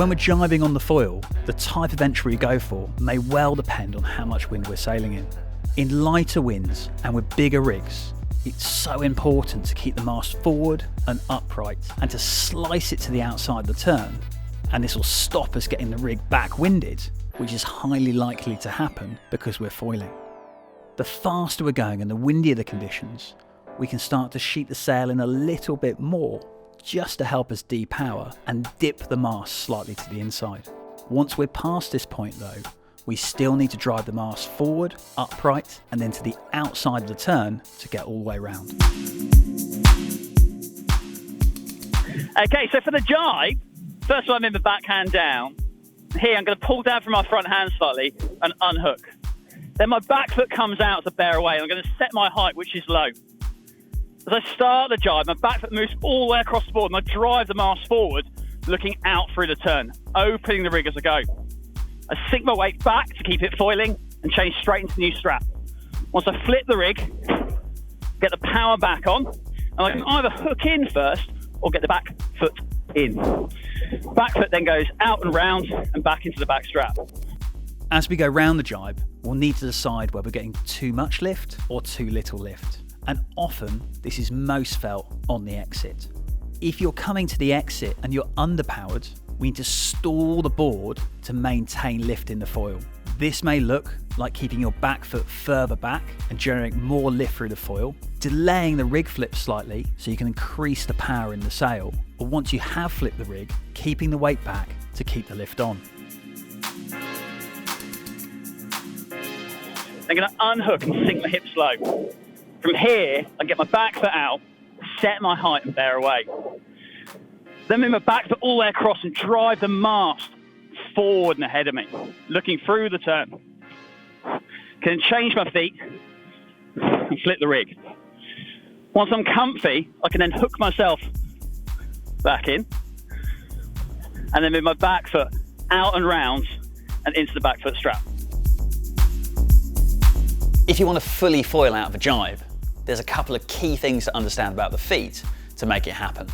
When we're jibing on the foil, the type of entry we go for may well depend on how much wind we're sailing in. In lighter winds and with bigger rigs, it's so important to keep the mast forward and upright and to slice it to the outside of the turn, and this will stop us getting the rig back winded, which is highly likely to happen because we're foiling. The faster we're going and the windier the conditions, we can start to sheet the sail in a little bit more just to help us depower and dip the mast slightly to the inside. Once we're past this point though, we still need to drive the mast forward, upright, and then to the outside of the turn to get all the way around. Okay, so for the jibe, first I'm in the backhand down. Here I'm going to pull down from my front hand slightly and unhook. Then my back foot comes out to bear away and I'm going to set my height, which is low. As I start the jibe, my back foot moves all the way across the board and I drive the mast forward, looking out through the turn, opening the rig as I go. I sink my weight back to keep it foiling and change straight into the new strap. Once I flip the rig, get the power back on, and I can either hook in first or get the back foot in. Back foot then goes out and round and back into the back strap. As we go round the jibe, we'll need to decide whether we're getting too much lift or too little lift. And often this is most felt on the exit. If you're coming to the exit and you're underpowered, we need to stall the board to maintain lift in the foil. This may look like keeping your back foot further back and generating more lift through the foil, delaying the rig flip slightly so you can increase the power in the sail, or once you have flipped the rig, keeping the weight back to keep the lift on. I'm going to unhook and sink my hips low. From here, I get my back foot out, set my height and bear away. Then move my back foot all the way across and drive the mast forward and ahead of me, looking through the turn. Can change my feet and flip the rig. Once I'm comfy, I can then hook myself back in and then move my back foot out and round and into the back foot strap. If you want to fully foil out of a jibe, there's a couple of key things to understand about the feet to make it happen.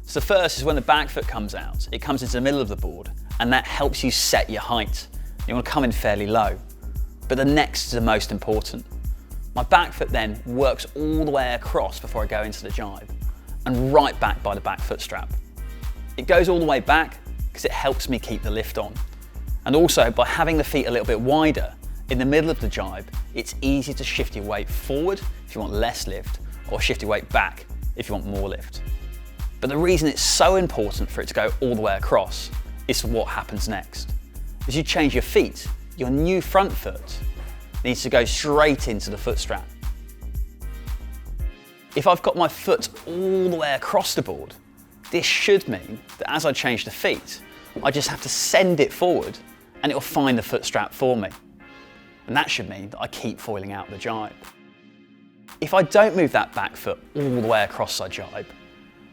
So first is when the back foot comes out, it comes into the middle of the board and that helps you set your height. You want to come in fairly low. But the next is the most important. My back foot then works all the way across before I go into the jibe and right back by the back foot strap. It goes all the way back because it helps me keep the lift on. And also by having the feet a little bit wider, in the middle of the jibe, it's easy to shift your weight forward if you want less lift, or shift your weight back if you want more lift. But the reason it's so important for it to go all the way across is for what happens next. As you change your feet, your new front foot needs to go straight into the foot strap. If I've got my foot all the way across the board, this should mean that as I change the feet, I just have to send it forward and it'll find the foot strap for me. And that should mean that I keep foiling out the jibe. If I don't move that back foot all the way across my jibe,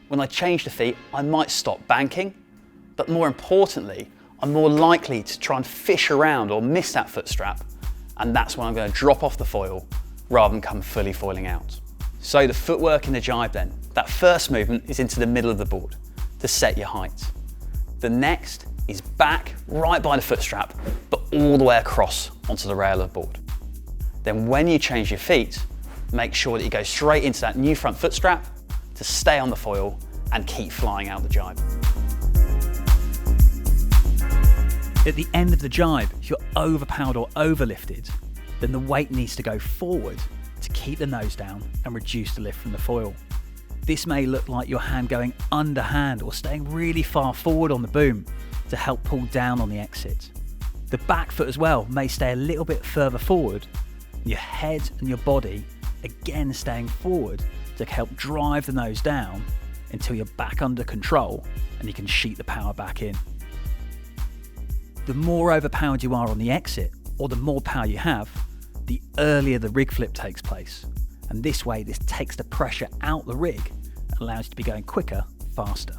when I change the feet, I might stop banking, but more importantly, I'm more likely to try and fish around or miss that foot strap, and that's when I'm going to drop off the foil rather than come fully foiling out. So the footwork in the jibe then, that first movement is into the middle of the board to set your height. The next is back right by the foot strap, but all the way across onto the rail of the board. Then when you change your feet, make sure that you go straight into that new front foot strap to stay on the foil and keep flying out the jibe. At the end of the jibe, if you're overpowered or overlifted, then the weight needs to go forward to keep the nose down and reduce the lift from the foil. This may look like your hand going underhand or staying really far forward on the boom to help pull down on the exit. The back foot as well may stay a little bit further forward, your head and your body again staying forward to help drive the nose down until you're back under control and you can sheet the power back in. The more overpowered you are on the exit, or the more power you have, the earlier the rig flip takes place. And this way, this takes the pressure out the rig and allows you to be going quicker, faster.